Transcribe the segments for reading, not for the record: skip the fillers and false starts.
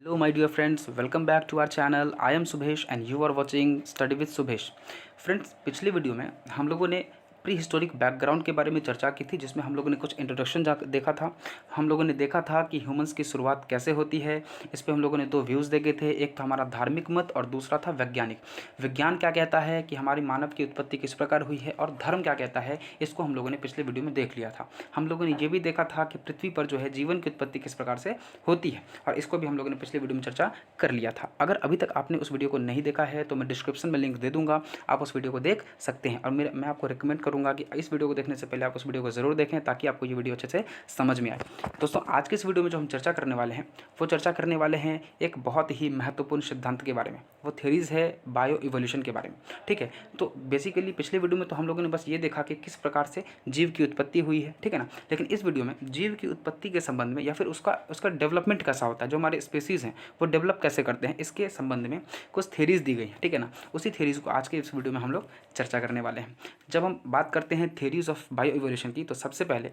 Hello my dear friends, welcome back to our channel. I am Subhesh and you are watching Study with Subhesh. Friends, पिछली video में हम लोगों ने pre historic background के बारे में चर्चा की थी, जिसमें हम लोगों ने कुछ इंट्रोडक्शन देखा था। हम लोगों ने देखा था कि ह्यूमंस की शुरुआत कैसे होती है। इस पर हम लोगों ने दो व्यूज़ देखे थे, एक था हमारा धार्मिक मत और दूसरा था वैज्ञानिक। विज्ञान क्या कहता है कि हमारी मानव की उत्पत्ति किस प्रकार हुई है, और धर्म क्या कहता है, इसको हम लोगों ने पिछले वीडियो में देख लिया था। हम लोगों ने ये भी देखा था कि पृथ्वी पर जो है जीवन की उत्पत्ति किस प्रकार से होती है, और इसको भी हम लोगों ने पिछले वीडियो में चर्चा कर लिया था। अगर अभी तक आपने उस वीडियो को नहीं देखा है तो मैं डिस्क्रिप्शन में लिंक दे दूंगा, आप उस वीडियो को देख सकते हैं। और मैं आपको रिकमेंड करूंगा कि इस वीडियो को देखने से पहले आप उस वीडियो को ज़रूर देखें, ताकि आपको ये वीडियो अच्छे से समझ में आए। दोस्तों, आज के इस वीडियो में जो हम चर्चा करने वाले हैं, वो चर्चा करने वाले हैं एक बहुत ही महत्वपूर्ण सिद्धांत के बारे में। वो थ्योरीज है बायो इवोल्यूशन के बारे में। ठीक है, तो बेसिकली पिछले वीडियो में तो हम लोगों ने बस ये देखा कि किस प्रकार से जीव की उत्पत्ति हुई है, ठीक है ना। लेकिन इस वीडियो में जीव की उत्पत्ति के संबंध में, या फिर उसका डेवलपमेंट कैसा होता है, जो हमारे स्पीसीज़ हैं वो डेवलप कैसे करते हैं, इसके संबंध में कुछ थ्योरीज दी गई हैं, ठीक है ना। उसी थ्योरीज को आज के इस वीडियो में हम लोग चर्चा करने वाले हैं। जब हम बात करते हैं थ्योरीज ऑफ बायो इवोल्यूशन की, तो सबसे पहले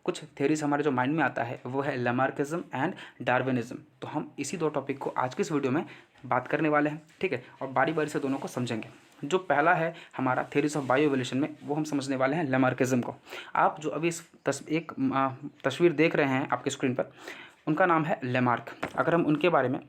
कुछ थ्योरीज हमारे जो माइंड में आता है वो है लैमार्किज्म एंड डार्विनिज्म। तो हम इसी दो टॉपिक को आज के इस वीडियो में बात करने वाले हैं, ठीक है, और बारी बारी से दोनों को समझेंगे। जो पहला है हमारा थ्योरीज ऑफ बायो इवोल्यूशन में, वो हम समझने वाले हैं लैमार्किज्म को। आप जो अभी एक तस्वीर देख रहे हैं आपके स्क्रीन पर, उनका नाम है लैमार्क। अगर हम उनके बारे में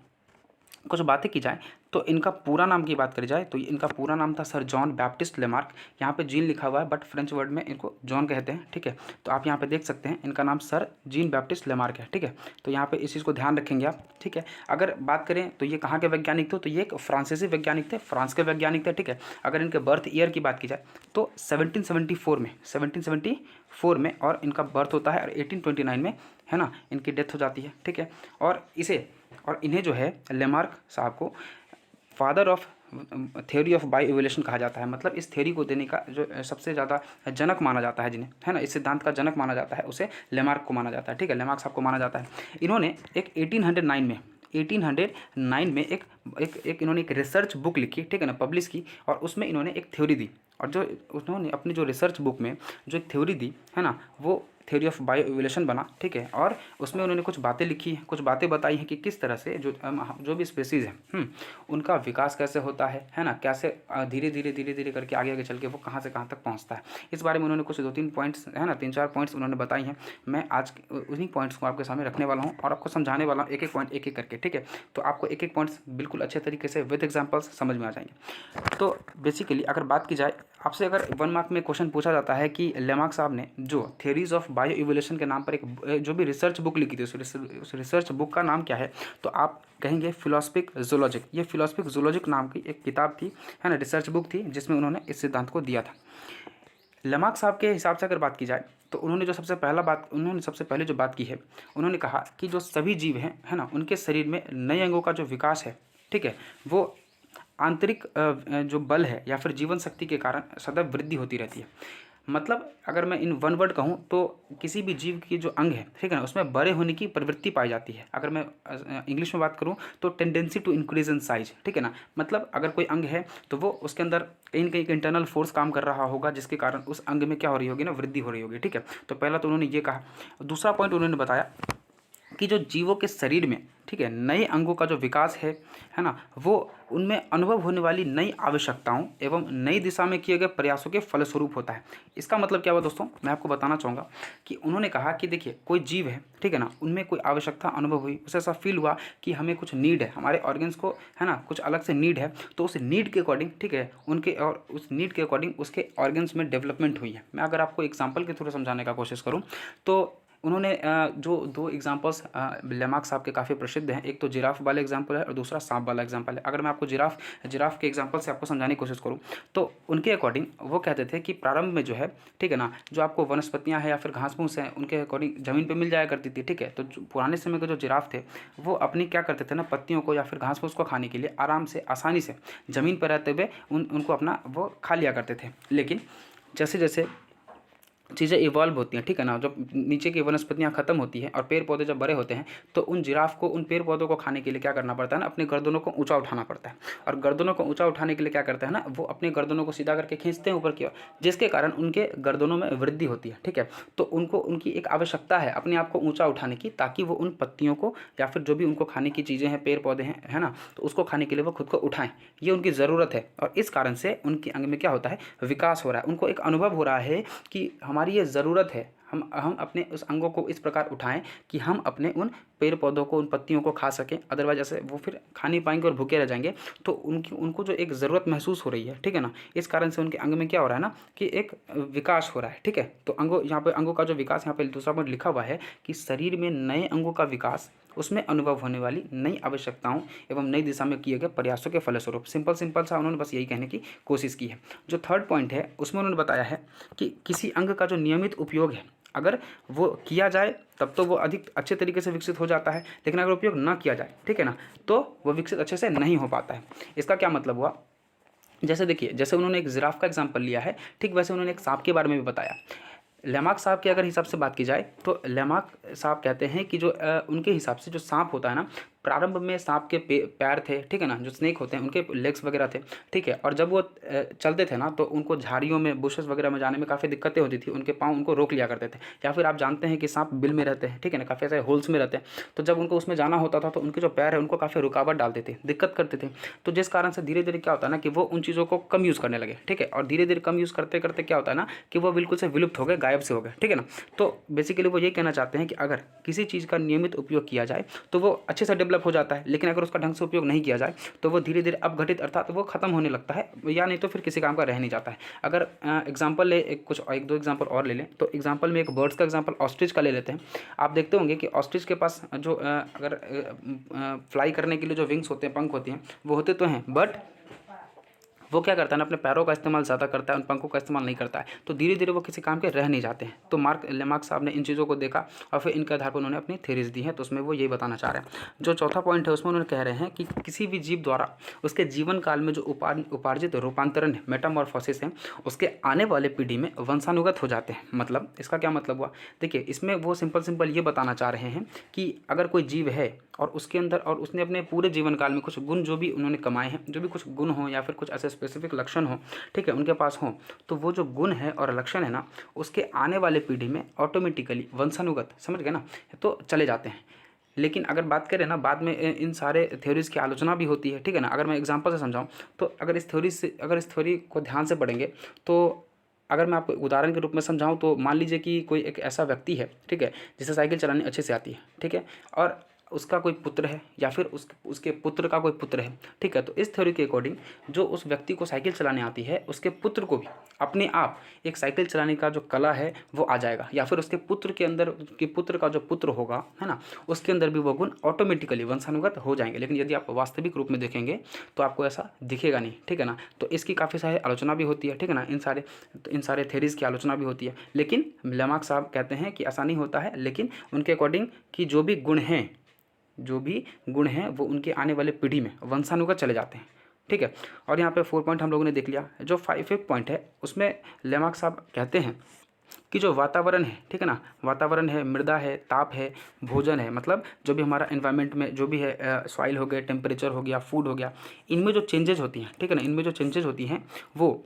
कुछ बातें की जाए तो इनका पूरा नाम की बात करी जाए तो इनका पूरा नाम था सर जॉन बैप्टिस्ट लैमार्क। यहाँ पे जीन लिखा हुआ है, बट फ्रेंच वर्ड में इनको जॉन कहते हैं, ठीक है। तो आप यहाँ पे देख सकते हैं इनका नाम सर जीन बैप्टिस्ट लैमार्क है, ठीक है। तो यहाँ पे इस चीज़ को ध्यान रखेंगे आप, ठीक है। अगर बात करें तो ये कहाँ के वैज्ञानिक थे, तो ये एक फ्रांसीसी वैज्ञानिक थे, फ्रांस के वैज्ञानिक थे, ठीक है। अगर इनके बर्थ ईयर की बात की जाए तो 1774 में और इनका बर्थ होता है, और 1829 में, है ना, इनकी डेथ हो जाती है, ठीक है। और इन्हें जो है लैमार्क साहब को father of theory of bio evolution कहा जाता है। मतलब इस थ्योरी को देने का जो सबसे ज़्यादा जनक माना जाता है, जिन्हें, है ना, इस सिद्धांत का जनक माना जाता है, उसे लैमार्क को माना जाता है, ठीक है। लैमार्क साहब को माना जाता है। इन्होंने एक 1809 में एक इन्होंने एक रिसर्च बुक लिखी, ठीक है ना, पब्लिश की, और उसमें इन्होंने एक थ्योरी दी। और जो उन्होंने अपनी जो रिसर्च बुक में जो एक थ्योरी दी, है ना, वो थ्योरी ऑफ बायो इवोल्यूशन बना, ठीक है। और उसमें उन्होंने कुछ बातें लिखी हैं, कुछ बातें बताई हैं कि किस तरह से जो भी स्पेसीज़ हैं उनका विकास कैसे होता है ना, कैसे धीरे धीरे करके आगे चल के वो कहाँ से कहाँ तक पहुँचता है। इस बारे में उन्होंने कुछ 2-3 पॉइंट्स, है ना, 3-4 पॉइंट्स उन्होंने बताई हैं। मैं आज उन्हीं पॉइंट्स को आपके सामने रखने वाला हूँ और आपको समझाने वाला हूँ एक एक पॉइंट एक एक करके, ठीक है। तो आपको एक एक पॉइंट्स बिल्कुल अच्छे तरीके से विद एग्जाम्पल्स समझ में आ जाएंगे। तो बेसिकली अगर बात की जाए, आपसे अगर 1 मार्क में क्वेश्चन पूछा जाता है कि लैमार्क साहब ने जो थ्योरीज ऑफ बायो इवोल्यूशन के नाम पर एक जो भी रिसर्च बुक लिखी थी, उस रिसर्च बुक का नाम क्या है, तो आप कहेंगे फिलोसफिक जूलॉजिक। ये फिलोसफिक जूलॉजिक नाम की एक किताब थी, है ना, रिसर्च बुक थी, जिसमें उन्होंने इस सिद्धांत को दिया था। लैमार्क साहब के हिसाब से अगर बात की जाए तो उन्होंने सबसे पहले जो बात की है, उन्होंने कहा कि जो सभी जीव हैं, है ना, उनके शरीर में नए अंगों का जो विकास है, ठीक है, वो आंतरिक जो बल है या फिर जीवन शक्ति के कारण सदैव वृद्धि होती रहती है। मतलब अगर मैं इन वन वर्ड कहूँ तो किसी भी जीव की जो अंग है, ठीक है ना, उसमें बड़े होने की प्रवृत्ति पाई जाती है। अगर मैं इंग्लिश में बात करूँ तो tendency to increase in size, ठीक है ना। मतलब अगर कोई अंग है तो वो उसके अंदर कहीं न कहीं एक इंटरनल फोर्स काम कर रहा होगा, जिसके कारण उस अंग में क्या हो रही होगी ना, वृद्धि हो रही होगी, ठीक है। तो पहला तो उन्होंने ये कहा। दूसरा पॉइंट उन्होंने बताया कि जो जीवों के शरीर में, ठीक है, नए अंगों का जो विकास है ना, वो उनमें अनुभव होने वाली नई आवश्यकताओं एवं नई दिशा में किए गए प्रयासों के फलस्वरूप होता है। इसका मतलब क्या हुआ दोस्तों, मैं आपको बताना चाहूँगा कि उन्होंने कहा कि देखिए कोई जीव है, ठीक है ना, उनमें कोई आवश्यकता अनुभव हुई, उसे ऐसा फील हुआ कि हमें कुछ नीड है, हमारे ऑर्गन्स को, है ना, कुछ अलग से नीड है, तो उस नीड के अकॉर्डिंग, ठीक है, उस नीड के अकॉर्डिंग उसके ऑर्गन्स में डेवलपमेंट हुई है। मैं अगर आपको एग्जाम्पल के थ्रू समझाने का कोशिश करूँ तो उन्होंने जो 2 एग्जांपल्स लैमार्क साहब के काफ़ी प्रसिद्ध हैं, एक तो जिराफ वाला एग्जांपल है और दूसरा सांप वाला एग्जांपल है। अगर मैं आपको जिराफ के एग्जांपल से आपको समझाने की कोशिश करूं तो उनके अकॉर्डिंग वो कहते थे कि प्रारंभ में जो है, ठीक है ना, जो आपको वनस्पतियां हैं या फिर घास फूस हैं, उनके अकॉर्डिंग ज़मीन पर मिल जाया करती थी, ठीक है। तो पुराने समय के जो जिराफ थे वो अपनी क्या करते थे ना, पत्तियों को या फिर घास फूस को खाने के लिए आराम से, आसानी से ज़मीन पर रहते हुए उनको अपना वो खा लिया करते थे। लेकिन जैसे जैसे चीज़ें इवॉल्व होती हैं, ठीक है ना, जब नीचे की वनस्पतियाँ खत्म होती हैं और पेड़ पौधे जब बड़े होते हैं तो उन जिराफ को उन पेड़ पौधों को खाने के लिए क्या करना पड़ता है ना, अपने गर्दनों को ऊंचा उठाना पड़ता है। और गर्दनों को ऊंचा उठाने के लिए क्या करता है ना, वो अपने गर्दनों को सीधा करके खींचते हैं ऊपर की ओर, जिसके कारण उनके गर्दनों में वृद्धि होती है, ठीक है। तो उनको उनकी एक आवश्यकता है अपने आप को ऊंचा उठाने की, ताकि वो उन पत्तियों को या फिर जो भी उनको खाने की चीज़ें हैं, पेड़ पौधे हैं, है ना, तो उसको खाने के लिए वो खुद को उठाएं, ये उनकी ज़रूरत है। और इस कारण से उनके अंग में क्या होता है, विकास हो रहा है। उनको एक अनुभव हो रहा है कि हमारी ये ज़रूरत है, हम अपने उस अंगों को इस प्रकार उठाएं कि हम अपने उन पेड़ पौधों को, उन पत्तियों को खा सकें। अदरवाइज ऐसे वो फिर खा नहीं पाएंगे और भूखे रह जाएंगे। तो उनको जो एक ज़रूरत महसूस हो रही है, ठीक है ना, इस कारण से उनके अंग में क्या हो रहा है ना कि एक विकास हो रहा है, ठीक है। तो अंगों, यहाँ पे अंगों का जो विकास, यहाँ पे दूसरा पॉइंट लिखा हुआ है कि शरीर में नए अंगों का विकास, उसमें अनुभव होने वाली नई आवश्यकताओं एवं नई दिशा में किए गए प्रयासों के फलस्वरूप। सिंपल सिंपल सा उन्होंने बस यही कहने की कोशिश की है। जो थर्ड पॉइंट है उसमें उन्होंने बताया है कि किसी अंग का जो नियमित उपयोग है, अगर वो किया जाए तब तो वो अधिक अच्छे तरीके से विकसित हो जाता है, लेकिन अगर उपयोग ना किया जाए, ठीक है ना, तो वो विकसित अच्छे से नहीं हो पाता है। इसका क्या मतलब हुआ, जैसे देखिए, जैसे उन्होंने एक जिराफ का एग्जाम्पल लिया है, ठीक वैसे उन्होंने एक सांप के बारे में भी बताया। लेमार्क साहब के अगर हिसाब से बात की जाए तो लेमार्क साहब कहते हैं कि जो उनके हिसाब से जो सांप होता है ना, प्रारंभ में सांप के पैर थे, ठीक है ना, जो स्नेक होते हैं उनके लेग्स वगैरह थे, ठीक है। और जब वो चलते थे ना तो उनको झाड़ियों में, बुशेस वगैरह में जाने में काफ़ी दिक्कतें होती थी, उनके पाँव उनको रोक लिया करते थे। या फिर आप जानते हैं कि सांप बिल में रहते हैं, ठीक है ना, काफ़ी ऐसे होल्स में रहते हैं, तो जब उनको उसमें जाना होता था तो उनके जो पैर है उनको काफ़ी रुकावट डालते थे, दिक्कत करते थे। तो जिस कारण से धीरे धीरे क्या होता है ना कि वो उन चीज़ों को कम यूज़ करने लगे, ठीक है। और धीरे धीरे कम यूज़ करते करते क्या होता है ना कि वो बिल्कुल से विलुप्त हो गए, गायब से हो गए, ठीक है ना। तो बेसिकली वो ये कहना चाहते हैं कि अगर किसी चीज़ का नियमित उपयोग किया जाए तो वो अच्छे से डेवलप हो जाता है, लेकिन अगर उसका ढंग से उपयोग नहीं किया जाए तो वो धीरे धीरे अपघटित अर्थात वो खत्म होने लगता है, या नहीं तो फिर किसी काम का रह नहीं जाता है। अगर एग्जाम्पल ले, एक दो एग्जाम्पल और ले लें, तो एग्जाम्पल में एक बर्ड्स का एग्जाम्पल ऑस्ट्रिच का ले लेते हैं। आप देखते होंगे कि ऑस्ट्रिच के पास जो अगर फ्लाई करने के लिए जो विंग्स होते हैं, पंख होते हैं, वो होते तो हैं, बट वो क्या करता है ना, अपने पैरों का इस्तेमाल ज़्यादा करता है, उन पंखों का इस्तेमाल नहीं करता है। तो धीरे धीरे वो किसी काम के रह नहीं जाते हैं। तो लेमार्क साहब ने इन चीज़ों को देखा और फिर इनके आधार पर उन्होंने अपनी थ्योरीज दी हैं। तो उसमें वो यही बताना चाह रहे हैं। जो चौथा पॉइंट है उसमें उन्होंने कह रहे हैं कि किसी भी जीव द्वारा उसके जीवन काल में जो उपार्जित रूपांतरण है, मेटामॉर्फोसिस है, उसके आने वाले पीढ़ी में वंशानुगत हो जाते हैं। मतलब इसका क्या मतलब हुआ, देखिए इसमें वो सिंपल ये बताना चाह रहे हैं कि अगर कोई जीव है और उसके अंदर, और उसने अपने पूरे जीवन काल में कुछ गुण जो भी उन्होंने कमाए हैं, जो भी कुछ गुण हो या फिर कुछ ऐसे स्पेसिफिक लक्षण हो, ठीक है, उनके पास हो, तो वो जो गुण है और लक्षण है ना, उसके आने वाले पीढ़ी में ऑटोमेटिकली वंशानुगत, समझ गए ना, तो चले जाते हैं। लेकिन अगर बात करें ना, बाद में इन सारे थ्योरीज की आलोचना भी होती है, ठीक है ना। अगर मैं एग्जांपल से समझाऊं तो अगर इस थ्योरी को ध्यान से पढ़ेंगे तो, अगर मैं आपको उदाहरण के रूप में समझाऊं तो मान लीजिए कि कोई एक ऐसा व्यक्ति है, ठीक है, जिसे साइकिल चलानी अच्छे से आती है, ठीक है, और उसका कोई पुत्र है या फिर उसके पुत्र का कोई पुत्र है, ठीक है। तो इस थ्योरी के अकॉर्डिंग जो उस व्यक्ति को साइकिल चलाने आती है, उसके पुत्र को भी अपने आप एक साइकिल चलाने का जो कला है वो आ जाएगा, या फिर उसके पुत्र के अंदर, उसके पुत्र का जो पुत्र होगा, है ना, उसके अंदर भी वो गुण ऑटोमेटिकली वंशानुगत हो जाएंगे। लेकिन यदि आप वास्तविक रूप में देखेंगे तो आपको ऐसा दिखेगा नहीं, ठीक है ना। तो इसकी काफ़ी सारी आलोचना भी होती है, ठीक है ना, इन सारे थ्योरीज़ की आलोचना भी होती है। लेकिन लेमार्क साहब कहते हैं कि ऐसा नहीं होता है, लेकिन उनके अकॉर्डिंग कि जो भी गुण हैं वो उनके आने वाले पीढ़ी में वंशानुगत चले जाते हैं, ठीक है। और यहाँ पे 4 पॉइंट हम लोगों ने देख लिया। जो 5th पॉइंट है उसमें लेमार्क साहब कहते हैं कि जो वातावरण है, ठीक है ना, वातावरण है, मृदा है, ताप है, भोजन है, मतलब जो भी हमारा एनवायरनमेंट में जो भी है, सॉइल हो गया, टेम्परेचर हो गया, फूड हो गया, इनमें जो चेंजेज होती हैं, ठीक है ना, इनमें जो चेंजेज होती हैं वो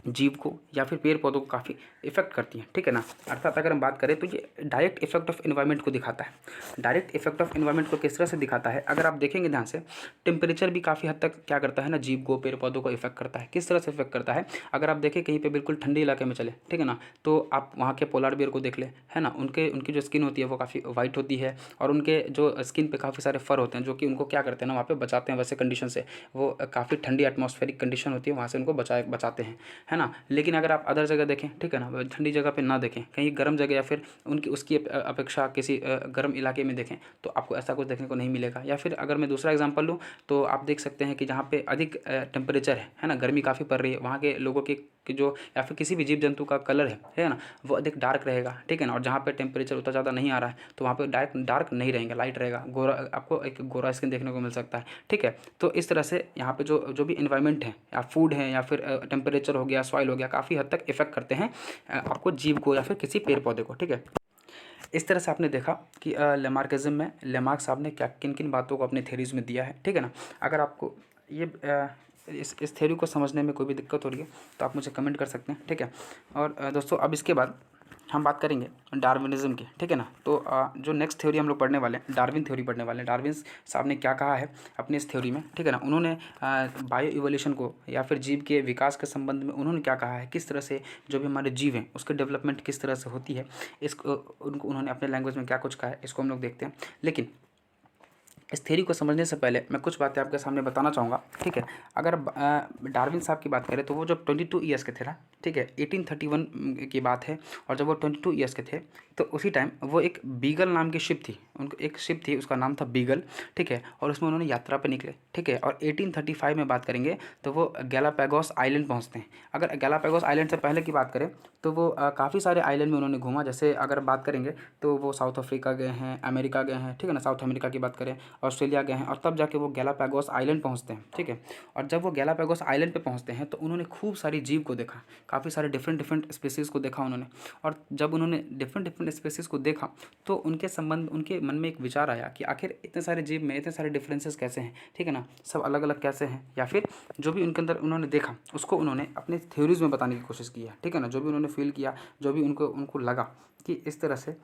जीव को या फिर पेड़ पौधों को काफ़ी इफेक्ट करती हैं, ठीक है ना। अर्थात अगर हम बात करें तो ये डायरेक्ट इफेक्ट ऑफ एनवायरनमेंट को दिखाता है। डायरेक्ट इफेक्ट ऑफ एनवायरनमेंट को किस तरह से दिखाता है, अगर आप देखेंगे ध्यान से, टेम्परेचर भी काफ़ी हद तक क्या करता है ना, जीव को, पेड़ पौधों को इफेक्ट करता है। किस तरह से इफेक्ट करता है, अगर आप देखें कहीं पर बिल्कुल ठंडे इलाके में चले, ठीक है ना, तो आप वहाँ के पोलार बियर को देख ले, है ना, उनकी जो स्किन होती है वो काफ़ी वाइट होती है, और उनके जो स्किन पे काफ़ी सारे फर होते हैं जो कि उनको क्या करते हैं ना, वहाँ पे बचाते हैं वैसे कंडीशन से। वो काफ़ी ठंडी एटमॉस्फेरिक कंडीशन होती है, वहाँ से उनको बचाते हैं, है ना। लेकिन अगर आप अदर जगह देखें, ठीक है ना, ठंडी जगह पे ना देखें, कहीं गर्म जगह या फिर उसकी अपेक्षा किसी गर्म इलाके में देखें तो आपको ऐसा कुछ देखने को नहीं मिलेगा। या फिर अगर मैं दूसरा एग्जांपल लूँ तो आप देख सकते हैं कि जहाँ पे अधिक टेम्परेचर है ना, गर्मी काफ़ी पड़ रही है, वहाँ के लोगों की जो, या फिर किसी भी जीव जंतु का कलर है ना, वो अधिक डार्क रहेगा, ठीक है ना। और जहाँ पे टेम्परेचर उतना ज़्यादा नहीं आ रहा है तो वहाँ पे डार्क नहीं रहेंगे, लाइट रहेगा, गोरा, आपको एक गोरा स्किन देखने को मिल सकता है, ठीक है। तो इस तरह से यहाँ पे जो भी इन्वायरमेंट है या फूड है या फिर टेम्परेचर हो गया, गया, सॉइल हो गया, काफ़ी हद तक इफेक्ट करते हैं आपको जीव को या फिर किसी पेड़ पौधे को, ठीक है। इस तरह से आपने देखा कि लेमार्किज्म में लेमार्क साहब ने क्या किन किन बातों को अपने थ्योरीज में दिया है, ठीक है ना। अगर आपको ये इस थ्योरी को समझने में कोई भी दिक्कत हो रही है तो आप मुझे कमेंट कर सकते हैं, ठीक है। और दोस्तों अब इसके बाद हम बात करेंगे डार्विनिज्म की, ठीक है ना। तो जो नेक्स्ट थ्योरी हम लोग पढ़ने वाले हैं, डार्विन थ्योरी पढ़ने वाले हैं। डार्विन साहब ने क्या कहा है अपनी इस थ्योरी में, ठीक है ना। उन्होंने बायो इवोल्यूशन को या फिर जीव के विकास के संबंध में उन्होंने क्या कहा है, किस तरह से जो भी हमारे जीव हैं उसके डेवलपमेंट किस तरह से होती है, इसको उनको उन्होंने अपने लैंग्वेज में क्या कुछ कहा है, इसको हम लोग देखते हैं। लेकिन इस थ्योरी को समझने से पहले मैं कुछ बातें आपके सामने बताना चाहूँगा, ठीक है। अगर डार्विन साहब की बात करें तो वो जब 22 ईयर्स के थे ना, ठीक है, 1831 की बात है, और जब वो 22 ईयर्स के थे तो उसी टाइम वो एक बीगल नाम की शिप थी, उनको एक शिप थी, उसका नाम था बीगल, ठीक है। और उसमें उन्होंने यात्रा पे निकले, ठीक है। और 1835 में बात करेंगे तो वो गैलापागोस आइलैंड पहुँचते हैं। अगर गैलापागोस आइलैंड से पहले की बात करें तो वो काफ़ी सारे आइलैंड में उन्होंने घूमा। जैसे अगर बात करेंगे तो वो साउथ अफ्रीका गए हैं, अमेरिका गए हैं, ठीक है ना, साउथ अमेरिका की बात करें, ऑस्ट्रेलिया गए हैं, और तब जाके वो गैलापागोस आइलैंड पहुंचते हैं, ठीक है। और जब वो गैलापागोस आइलैंड पे पहुंचते हैं तो उन्होंने खूब सारी जीव को देखा, काफ़ी सारे डिफरेंट स्पीसीज़ को देखा उन्होंने। और जब उन्होंने डिफरेंट स्पीसीज़ को देखा तो उनके मन में एक विचार आया कि आखिर इतने सारे जीव में इतने सारे डिफरेंसेस कैसे हैं, ठीक है ना, सब अलग अलग कैसे हैं, या फिर जो भी उनके अंदर उन्होंने देखा उसको उन्होंने अपने थ्योरीज में बताने की कोशिश की है, ठीक है ना। जो भी उन्होंने फील किया, जो भी उनको लगा कि इस तरह से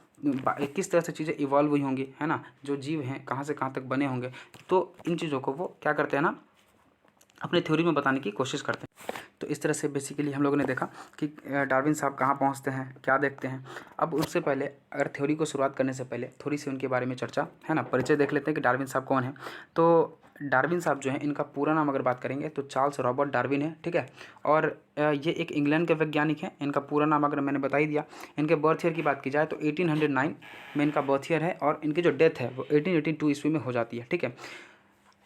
किस तरह से चीज़ें इवॉल्व हुई होंगी, है ना, जो जीव हैं कहाँ से कहाँ तक बने होंगे, तो इन चीज़ों को वो क्या करते हैं ना, अपने थ्योरी में बताने की कोशिश करते हैं। तो इस तरह से बेसिकली हम लोगों ने देखा कि डार्विन साहब कहाँ पहुँचते हैं, क्या देखते हैं। अब उससे पहले अगर थ्योरी को शुरुआत करने से पहले थोड़ी सी उनके बारे में चर्चा, है ना, परिचय देख लेते हैं कि डार्विन साहब कौन है। तो डार्विन साहब जो हैं, इनका पूरा नाम अगर बात करेंगे तो चार्ल्स रॉबर्ट डार्विन है, ठीक है। और ये एक इंग्लैंड के वैज्ञानिक हैं। इनका पूरा नाम अगर मैंने बता ही दिया। इनके बर्थ ईयर की बात की जाए तो 1809 में इनका बर्थ ईयर है, और इनकी जो डेथ है वो 1882 ईस्वी में हो जाती है, ठीक है।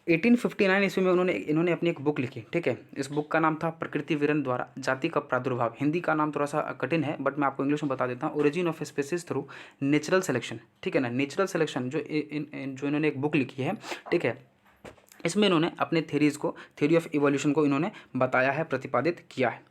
1859 ईस्वी में इन्होंने अपनी एक बुक लिखी, ठीक है। इस बुक का नाम था प्रकृति विवरण द्वारा जाति का प्रादुर्भाव। हिंदी का नाम थोड़ा सा कठिन है बट मैं आपको इंग्लिश में बता देता हूँ। Origin of species through natural selection, ठीक है ना। नेचुरल सिलेक्शन जो इन्होंने एक बुक लिखी है, ठीक है। इसमें इन्होंने अपने थ्योरी ऑफ इवोल्यूशन को इन्होंने बताया है, प्रतिपादित किया है।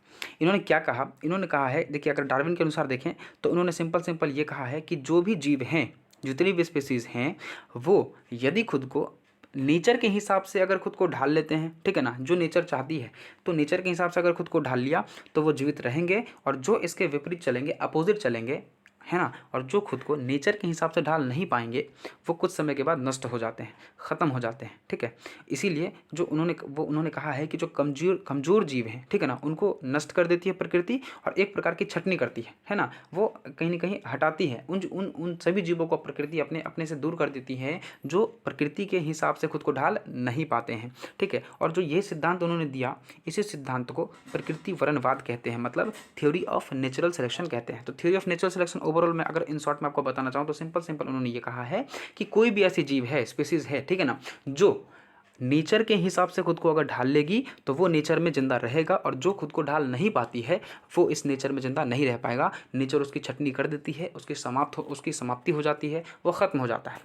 इन्होंने क्या कहा, इन्होंने कहा है, देखिए अगर डार्विन के अनुसार देखें तो उन्होंने सिंपल ये कहा है कि जो भी जीव हैं, जितनी भी स्पीसीज़ हैं, वो यदि खुद को नेचर के हिसाब से अगर खुद को ढाल लेते हैं, ठीक है ना, जो नेचर चाहती है, तो नेचर के हिसाब से अगर खुद को ढाल लिया तो वो जीवित रहेंगे, और जो इसके विपरीत चलेंगे, अपोजिट चलेंगे, है ना, और जो खुद को नेचर के हिसाब से ढाल नहीं पाएंगे वो कुछ समय के बाद नष्ट हो जाते हैं, ख़त्म हो जाते हैं, ठीक है। इसीलिए जो उन्होंने कहा है कि जो कमज़ोर जीव हैं, ठीक है ना, उनको नष्ट कर देती है प्रकृति, और एक प्रकार की छटनी करती है ना, वो कहीं ना कहीं हटाती है उन सभी जीवों को प्रकृति अपने से दूर कर देती है जो प्रकृति के हिसाब से खुद को ढाल नहीं पाते हैं, ठीक है। और जो ये सिद्धांत उन्होंने दिया, इसी सिद्धांत को प्रकृति वरणवाद कहते हैं, मतलब थ्योरी ऑफ नेचुरल सिलेक्शन कहते हैं। तो theory of natural selection overall में अगर इन शॉर्ट में आपको बताना चाहूँ तो सिंपल उन्होंने ये कहा है कि कोई भी ऐसी जीव है, स्पीसीज है, ठीक है ना, जो नेचर के हिसाब से खुद को अगर ढाल लेगी तो वो नेचर में जिंदा रहेगा, और जो खुद को ढाल नहीं पाती है वो इस नेचर में जिंदा नहीं रह पाएगा। नेचर उसकी छटनी कर देती है, उसकी समाप्ति हो जाती है, वो ख़त्म हो जाता है,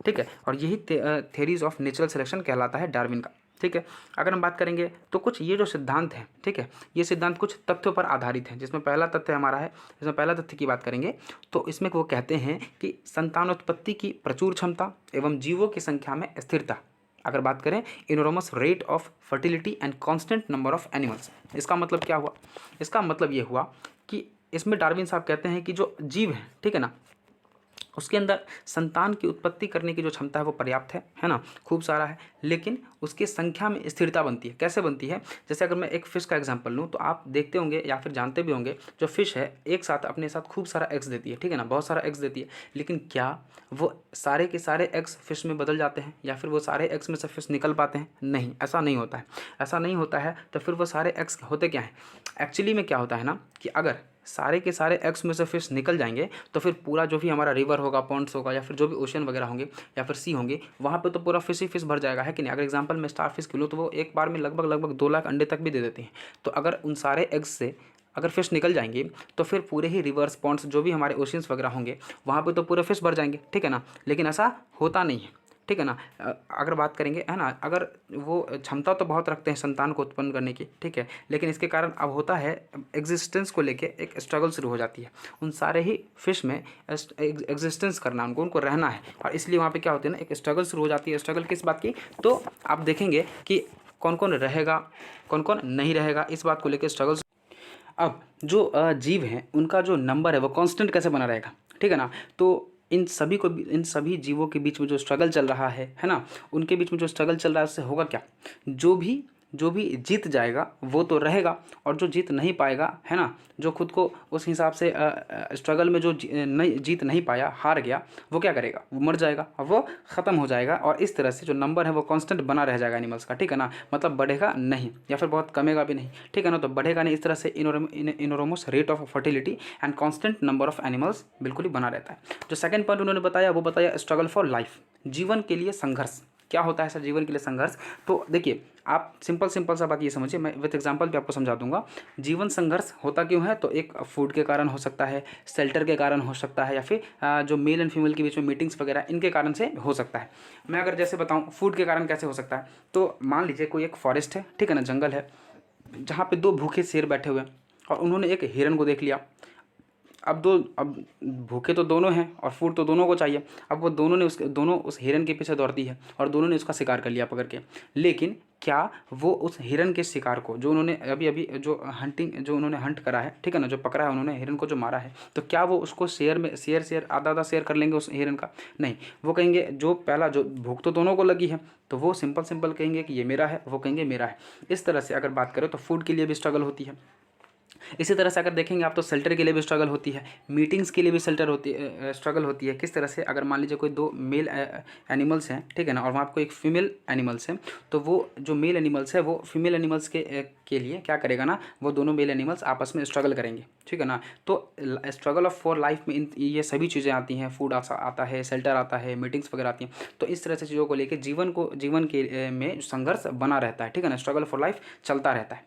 ठीक है। और यही थ्योरीज ऑफ नेचुरल सिलेक्शन कहलाता है डार्विन का, ठीक है। अगर हम बात करेंगे तो कुछ ये जो सिद्धांत हैं, ठीक है, ये सिद्धांत कुछ तथ्यों पर आधारित हैं। जिसमें पहला तथ्य हमारा है, इसमें पहला तथ्य की बात करेंगे तो इसमें वो कहते हैं कि संतानोत्पत्ति की प्रचुर क्षमता एवं जीवों की संख्या में स्थिरता। अगर बात करें enormous rate of fertility and constant number of animals. इसका मतलब क्या हुआ, इसका मतलब ये हुआ कि इसमें डार्विन साहब कहते हैं कि जो जीव है, ठीक है ना, उसके अंदर संतान की उत्पत्ति करने की जो क्षमता है वो पर्याप्त है ना, खूब सारा है, लेकिन उसकी संख्या में स्थिरता बनती है। कैसे बनती है, जैसे अगर मैं एक फ़िश का एग्जांपल लूँ तो आप देखते होंगे या फिर जानते भी होंगे, जो फ़िश है एक साथ अपने साथ खूब सारा एग्स देती है, ठीक है ना, बहुत सारा एग्स देती है, लेकिन क्या वो सारे के सारे एग्स फिश में बदल जाते हैं, या फिर वो सारे एग्स में से फिश निकल पाते हैं? नहीं, ऐसा नहीं होता है। ऐसा नहीं होता है तो फिर वो सारे एग्स होते क्या हैं, एक्चुअली में क्या होता है ना कि अगर सारे के सारे एग्स में से फिश निकल जाएंगे तो फिर पूरा जो भी हमारा रिवर होगा, पॉन्ड्स होगा, या फिर जो भी ओशन वगैरह होंगे या फिर सी होंगे, वहाँ पे तो पूरा फिश ही फिश भर जाएगा, है कि नहीं। अगर एग्जांपल में स्टार फिश की लूँ तो वो एक बार में लगभग 2 लाख अंडे तक भी दे देती हैं। तो अगर उन सारे एग्स से अगर फिश निकल जाएंगे तो फिर पूरे ही रिवर्स, पॉन्ड्स, जो भी हमारे ओशंस वगैरह होंगे, वहाँ पे तो पूरे फिश भर जाएंगे, ठीक है ना। लेकिन ऐसा होता नहीं है, ठीक है ना। अगर बात करेंगे, है ना, अगर वो क्षमता तो बहुत रखते हैं संतान को उत्पन्न करने की, ठीक है, लेकिन इसके कारण अब होता है एग्जिस्टेंस को लेके एक स्ट्रगल शुरू हो जाती है उन सारे ही फिश में। एग्जिस्टेंस करना उनको रहना है, और इसलिए वहाँ पे क्या होती है ना, एक स्ट्रगल शुरू हो जाती है। स्ट्रगल किस बात की, तो आप देखेंगे कि कौन कौन रहेगा, कौन कौन नहीं रहेगा, इस बात को लेकर स्ट्रगल। अब जो जीव हैं उनका जो नंबर है वो कांस्टेंट कैसे बना रहेगा, ठीक है ना। तो इन सभी जीवों के बीच में जो स्ट्रगल चल रहा है ना, उनके बीच में जो स्ट्रगल चल रहा है उससे होगा क्या, जो भी जीत जाएगा वो तो रहेगा, और जो जीत नहीं पाएगा, है ना, जो खुद को उस हिसाब से स्ट्रगल में जो जीत नहीं पाया, हार गया, वो क्या करेगा, वो मर जाएगा, वो ख़त्म हो जाएगा। और इस तरह से जो नंबर है वो कांस्टेंट बना रह जाएगा एनिमल्स का, ठीक है ना, मतलब बढ़ेगा नहीं या फिर बहुत कमेगा भी नहीं, ठीक है ना, तो बढ़ेगा नहीं। इस तरह से enormous rate of fertility and constant number of animals बिल्कुल ही बना रहता है। जो सेकंड पॉइंट उन्होंने बताया वो बताया स्ट्रगल फॉर लाइफ, जीवन के लिए संघर्ष। क्या होता है सर जीवन के लिए संघर्ष, तो देखिए आप सिंपल सा बात ये समझिए, मैं विद एग्जांपल भी आपको समझा दूंगा। जीवन संघर्ष होता क्यों है, तो एक फूड के कारण हो सकता है, शेल्टर के कारण हो सकता है, या फिर जो मेल एंड फीमेल के बीच में मीटिंग्स वगैरह इनके कारण से हो सकता है। मैं अगर जैसे बताऊँ फूड के कारण कैसे हो सकता है, तो मान लीजिए कोई एक फॉरेस्ट है, ठीक है ना, जंगल है, जहाँ पे दो भूखे शेर बैठे हुए हैं और उन्होंने एक हिरन को देख लिया। अब भूखे तो दोनों हैं और फूड तो दोनों को चाहिए। अब वो दोनों उस हिरन के पीछे दौड़ती है और दोनों ने उसका शिकार कर लिया पकड़ के। लेकिन क्या वो उस हिरन के शिकार को जो उन्होंने अभी जो उन्होंने हंट करा है, ठीक है ना, जो पकड़ा है उन्होंने, हिरन को जो मारा है, तो क्या वो उसको शेयर आधा शेयर कर लेंगे उस हिरन का? नहीं, वो कहेंगे जो पहला जो भूख तो दोनों को लगी है, तो वो सिंपल कहेंगे कि ये मेरा है, वो कहेंगे मेरा है। इस तरह से अगर बात करें तो फूड के लिए भी स्ट्रगल होती है। इसी तरह से अगर देखेंगे आप तो शेल्टर के लिए भी स्ट्रगल होती है, मीटिंग्स के लिए भी स्ट्रगल होती है। किस तरह से, अगर मान लीजिए कोई दो मेल एनिमल्स हैं, ठीक है ना, और वहाँ पर कोई फीमेल एनिमल्स हैं, तो वो जो मेल एनिमल्स है वो फीमेल एनिमल्स के लिए क्या करेगा ना, वो दोनों मेल एनिमल्स आपस में स्ट्रगल करेंगे, ठीक है ना। तो स्ट्रगल ऑफ फॉर लाइफ में ये सभी चीज़ें आती हैं, फूड आता है, शेल्टर आता है, मीटिंग्स वगैरह आती हैं। तो इस तरह से चीज़ों को लेकर जीवन के में संघर्ष बना रहता है, ठीक है ना, स्ट्रगल फॉर लाइफ चलता रहता है।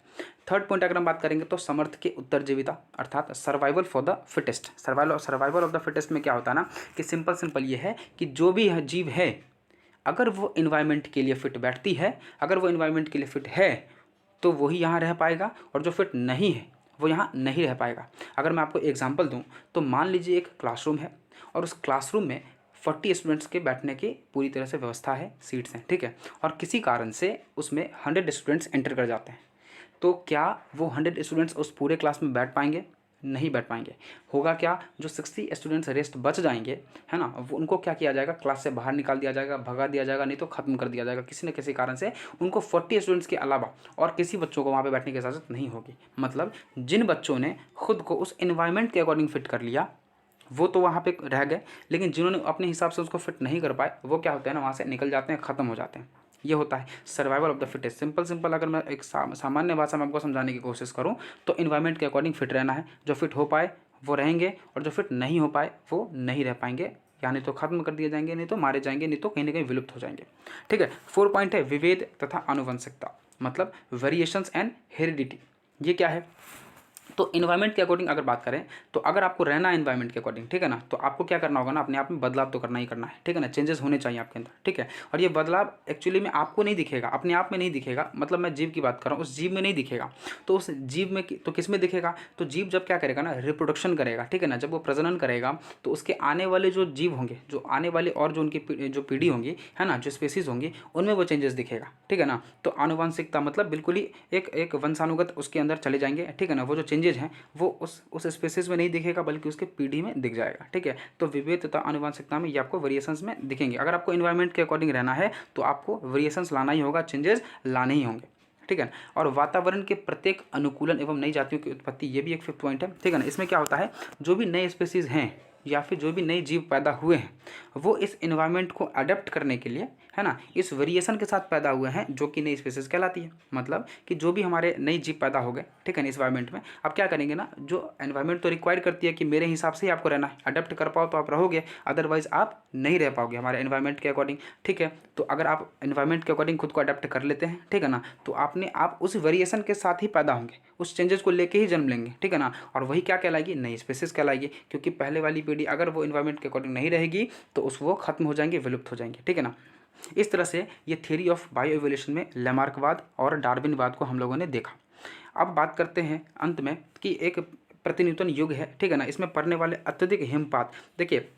थर्ड पॉइंट अगर हम बात करेंगे तो समर्थ के उत्तरजीविता, अर्थात survival for the fittest. Survival of the fittest में क्या होता है ना, कि सिंपल ये है कि जो भी जीव है, अगर वो इन्वायरमेंट के लिए फिट बैठती है, अगर वो इन्वायरमेंट के लिए फिट है, तो वही यहाँ रह पाएगा, और जो फिट नहीं है वो यहाँ नहीं रह पाएगा। अगर मैं आपको एग्जांपल दूँ तो मान लीजिए एक क्लासरूम है, और उस क्लासरूम में 40 स्टूडेंट्स के बैठने की पूरी तरह से व्यवस्था है, सीट्स हैं, ठीक है, और किसी कारण से उसमें 100 स्टूडेंट्स एंटर कर जाते हैं, तो क्या वो 100 स्टूडेंट्स उस पूरे क्लास में बैठ पाएंगे? नहीं बैठ पाएंगे। होगा क्या, जो 60 स्टूडेंट्स रेस्ट बच जाएंगे, है ना, वो उनको क्या किया जाएगा, क्लास से बाहर निकाल दिया जाएगा, भगा दिया जाएगा, नहीं तो ख़त्म कर दिया जाएगा किसी न किसी कारण से। उनको 40 स्टूडेंट्स के अलावा और किसी बच्चों को वहाँ पे बैठने की इजाज़त नहीं होगी। मतलब जिन बच्चों ने खुद को उस इन्वायरमेंट के अकॉर्डिंग फिट कर लिया वो तो वहाँ पे रह गए, लेकिन जिन्होंने अपने हिसाब से उसको फिट नहीं कर पाए वो क्या होते हैं ना, वहाँ से निकल जाते हैं, ख़त्म हो जाते हैं। ये होता है survival of the fittest. Simple अगर मैं एक सामान्य भाषा में आपको समझाने की कोशिश करूँ तो इन्वायरमेंट के अकॉर्डिंग फिट रहना है। जो फिट हो पाए वो रहेंगे, और जो फिट नहीं हो पाए वो नहीं रह पाएंगे, यानी तो खत्म कर दिए जाएंगे, नहीं तो मारे जाएंगे, नहीं तो कहीं ना कहीं विलुप्त हो जाएंगे, ठीक है। 4 पॉइंट है विभेद तथा आनुवंशिकता, मतलब वेरिएशंस एंड हेरिडिटी। ये क्या है, तो इन्वायरमेंट के अकॉर्डिंग अगर बात करें, तो अगर आपको रहना है इन्वायरमेंट के अकॉर्डिंग, ठीक है ना, तो आपको क्या करना होगा ना, अपने आप में बदलाव तो करना ही करना है, ठीक है ना, चेंजेस होने चाहिए आपके अंदर, ठीक है। और ये बदलाव एक्चुअली में आपको नहीं दिखेगा, अपने आप में नहीं दिखेगा, मतलब मैं जीव की बात कर रहा हूँ, उस जीव में नहीं दिखेगा, तो उस जीव में तो किस में दिखेगा, तो जीव जब क्या करेगा ना, रिप्रोडक्शन करेगा, ठीक है ना, जब वो प्रजनन करेगा तो उसके आने वाले जो जीव होंगे, जो आने वाले और जो उनकी जो पीढ़ी होंगी, है ना, जो स्पेसीज होंगी, उनमें वो चेंजेस दिखेगा, ठीक है ना। तो आनुवंशिकता मतलब बिल्कुल ही एक वंशानुगत उसके अंदर चले जाएंगे, ठीक है ना, वो जो चेंजेस हैं वो उस स्पेसिस में नहीं दिखेगा बल्कि उसके पीढ़ी में दिख जाएगा, ठीक है। तो विभेद तथा आनुवंशिकता में ये आपको वेरिएशंस में दिखेंगे। अगर आपको इन्वायरमेंट के अकॉर्डिंग रहना है तो आपको वेरिएशंस लाना ही होगा, चेंजेस लाने ही होंगे, ठीक है। और वातावरण के प्रत्येक अनुकूलन एवं नई जातियों की उत्पत्ति, ये भी एक 5th पॉइंट है, ठीक है ना। इसमें क्या होता है, जो भी नए स्पेसीज हैं या फिर जो भी नए जीव पैदा हुए हैं वो इस इन्वायरमेंट को अडेप्ट करने के लिए, है ना, इस वेरिएशन के साथ पैदा हुए हैं, जो कि नई स्पीसीज कहलाती है। मतलब कि जो भी हमारे नई जीव पैदा हो गए, ठीक है ना, इस इन्वायरमेंट में, अब क्या करेंगे ना, जो एनवायरमेंट तो रिक्वायर करती है कि मेरे हिसाब से ही आपको रहना है, अडेप्ट कर पाओ तो आप रहोगे, अदरवाइज आप नहीं रह पाओगे हमारे एनवायरमेंट के अकॉर्डिंग, ठीक है। तो अगर आप एनवायरमेंट के अकॉर्डिंग खुद को अडेप्ट कर लेते हैं, ठीक है ना, तो आप उस वेरिएशन के साथ ही पैदा होंगे, उस चेंजेस को लेके ही जन्म लेंगे, ठीक है ना। और वही क्या कहलाएगी, नई स्पीसीज कहलाएगी, क्योंकि पहले वाली पीढ़ी अगर वो इन्वायरमेंट के अकॉर्डिंग नहीं रहेगी तो वो खत्म हो जाएंगे, विलुप्त हो जाएंगे, ठीक है ना। इस तरह से ये थ्योरी ऑफ बायो इवोल्यूशन में लैमार्कवाद और डार्विनवाद को हम लोगों ने देखा। अब बात करते हैं अंत में कि एक प्रतिन्यूतन युग है, ठीक है ना, इसमें पड़ने वाले अत्यधिक हिमपात। देखिए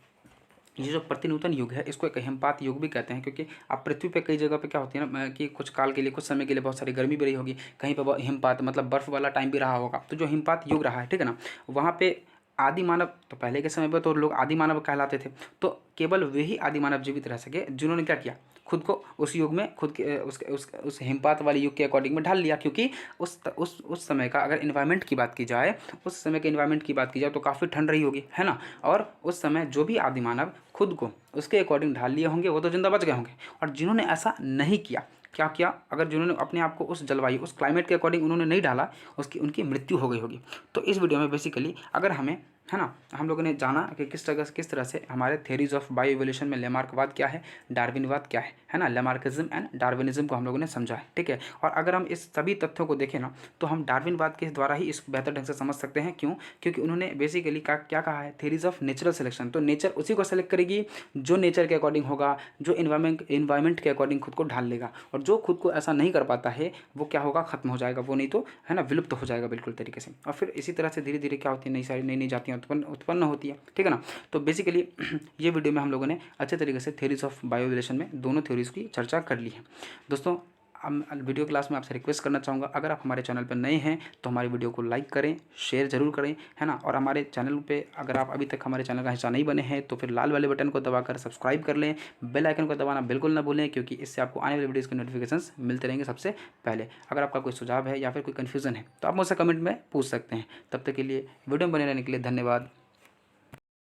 ये जो प्रतिनूतन युग है इसको एक हिमपात युग भी कहते हैं, क्योंकि अब पृथ्वी पे कई जगह पे क्या होती है ना कि कुछ काल के लिए, कुछ समय के लिए बहुत सारी गर्मी भी रही होगी, कहीं पे हिमपात मतलब बर्फ वाला टाइम भी रहा होगा। तो जो हिमपात युग रहा है, ठीक है ना, वहाँ पे आदि मानव, तो पहले के समय पर तो लोग आदि मानव कहलाते थे, तो केवल वही आदि मानव जीवित रह सके जिन्होंने क्या किया, खुद को उस युग में खुद के उस हिमपात वाले युग के अकॉर्डिंग में ढाल लिया। क्योंकि उस समय का अगर इन्वायरमेंट की बात की जाए, उस समय के इन्वायरमेंट की बात की जाए तो काफ़ी ठंड रही होगी, है ना। और उस समय जो भी आदि मानव खुद को उसके अकॉर्डिंग ढाल लिए होंगे वो तो जिंदा बच गए होंगे। और जिन्होंने ऐसा नहीं किया, क्या किया, अगर जिन्होंने अपने आप को उस जलवायु, उस क्लाइमेट के अकॉर्डिंग उन्होंने नहीं डाला, उनकी मृत्यु हो गई होगी। तो इस वीडियो में बेसिकली अगर हमें, है ना, हम लोगों ने जाना कि किस तरह से हमारे थ्योरीज ऑफ बायो इवोल्यूशन में लेमार्कवाद क्या है, डार्विनवाद क्या है ना, लेमार्किज्म एंड डार्विनिज्म को हम लोगों ने समझा है, ठीक है। और अगर हम इस सभी तथ्यों को देखें ना तो हम डार्विनवाद के द्वारा ही इस बेहतर ढंग से समझ सकते हैं। क्यों? क्योंकि उन्होंने बेसिकली क्या कहा है, थ्योरीज ऑफ नेचुरल सिलेक्शन। तो नेचर उसी को सेलेक्ट करेगी जो नेचर के अकॉर्डिंग होगा, जो इन्वायरमेंट के अकॉर्डिंग खुद को ढाल लेगा। और जो खुद को ऐसा नहीं कर पाता है वो क्या होगा, खत्म हो जाएगा, वो नहीं तो, है ना, विलुप्त हो जाएगा बिल्कुल तरीके से। और फिर इसी तरह से धीरे धीरे क्या होती है, नई जातियाँ उत्पन्न होती है, ठीक है ना। तो बेसिकली ये वीडियो में हम लोगों ने अच्छे तरीके से थ्योरीज ऑफ बायो इवोल्यूशन में दोनों थ्योरीज की चर्चा कर ली है। दोस्तों हम वीडियो क्लास में आपसे रिक्वेस्ट करना चाहूँगा, अगर आप हमारे चैनल पर नए हैं तो हमारी वीडियो को लाइक करें, शेयर जरूर करें, है ना। और हमारे चैनल पे अगर आप अभी तक हमारे चैनल का हिस्सा नहीं बने हैं तो फिर लाल वाले बटन को दबाकर सब्सक्राइब कर लें, बेल आइकन को दबाना बिल्कुल ना भूलें, क्योंकि इससे आपको आने वाली वीडियोज़ के नोटिफिकेशंस मिलते रहेंगे सबसे पहले। अगर आपका कोई सुझाव है या फिर कोई कन्फ्यूज़न है तो आप मुझसे कमेंट में पूछ सकते हैं। तब तक के लिए वीडियो में बने रहने के लिए धन्यवाद।